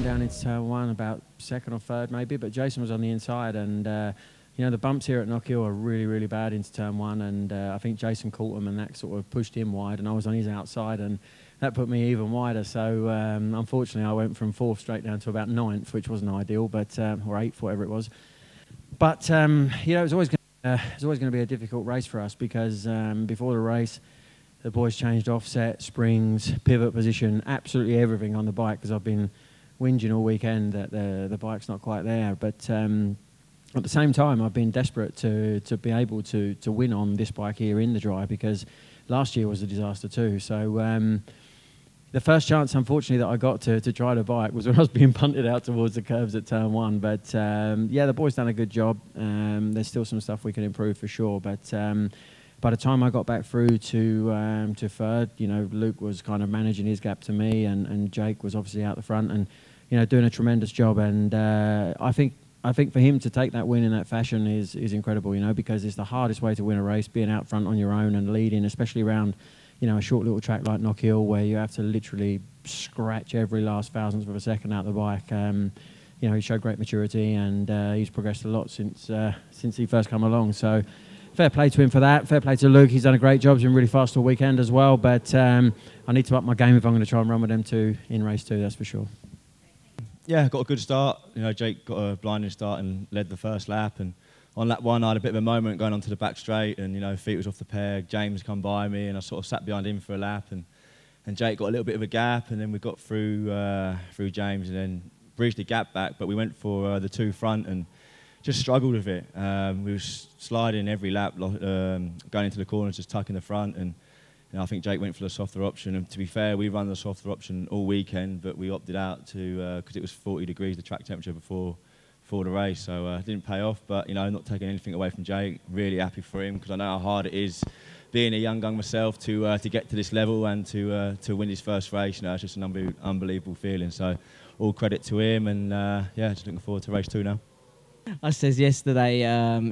going down into turn one, about second or third maybe, but Jason was on the inside, and you know, the bumps here at Knockhill are really, really bad into turn one, and I think Jason caught him, and that sort of pushed him wide, and I was on his outside, and that put me even wider. So unfortunately, I went from 4th straight down to about 9th, which wasn't ideal, but or 8th, whatever it was. But you know, it was always going to be a difficult race for us because before the race, the boys changed offset, springs, pivot position, absolutely everything on the bike, because I've been whinging all weekend that the bike's not quite there. But at the same time, I've been desperate to be able to win on this bike here in the dry, because last year was a disaster too. So the first chance, unfortunately, that I got to try the bike was when I was being punted out towards the curves at turn one. But yeah, the boys done a good job. There's still some stuff we can improve for sure. But by the time I got back through to third, you know, Luke was kind of managing his gap to me, and Jake was obviously out the front and, you know, doing a tremendous job. And I think for him to take that win in that fashion is incredible, you know, because it's the hardest way to win a race, being out front on your own and leading, especially around, you know, a short little track like Knockhill, where you have to literally scratch every last thousandth of a second out the bike. You know, he showed great maturity, and he's progressed a lot since he first come along. So fair play to him for that. Fair play to Luke. He's done a great job. He's been really fast all weekend as well. But I need to up my game if I'm going to try and run with them two in race 2, that's for sure. Yeah, got a good start. You know, Jake got a blinding start and led the first lap. And on lap 1, I had a bit of a moment going onto the back straight, and, you know, feet was off the peg. James come by me, and I sort of sat behind him for a lap. And Jake got a little bit of a gap, and then we got through James, and then bridged the gap back. But we went for the 2 front and just struggled with it. We were sliding every lap, going into the corners, just tucking the front, and you know, I think Jake went for the softer option. And to be fair, we run the softer option all weekend, but we opted out to because it was 40 degrees the track temperature before the race, so it didn't pay off. But you know, not taking anything away from Jake, really happy for him, because I know how hard it is being a young gun myself to get to this level and to win his first race. You know, it's just an unbelievable feeling. So all credit to him, and yeah, just looking forward to race 2 now. I says yesterday,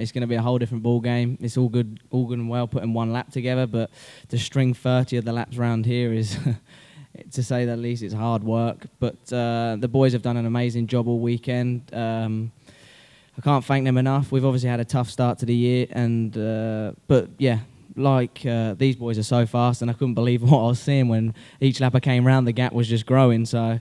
it's going to be a whole different ball game. It's all good and well putting 1 lap together, but to string 30 of the laps round here is, to say the least, it's hard work. But the boys have done an amazing job all weekend. I can't thank them enough. We've obviously had a tough start to the year, and but yeah, like these boys are so fast, and I couldn't believe what I was seeing when each lap I came round, the gap was just growing. So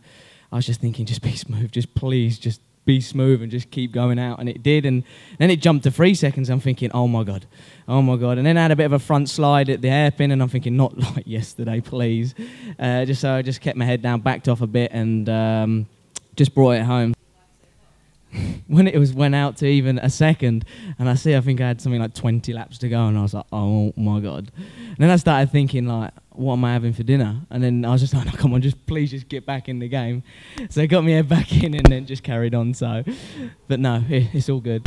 I was just thinking, just be smooth, just please, just be smooth and just keep going out, and it did. And then it jumped to 3 seconds. I'm thinking, oh my god, and then I had a bit of a front slide at the hairpin, and I'm thinking, not like yesterday, please. So I just kept my head down, backed off a bit, and just brought it home. When it went out to even a second, and I think I had something like 20 laps to go, and I was like, oh my god. And then I started thinking, like, what am I having for dinner? And then I was just like, no, come on, please just get back in the game. So it got me head back in, and then just carried on. So, but no, it's all good.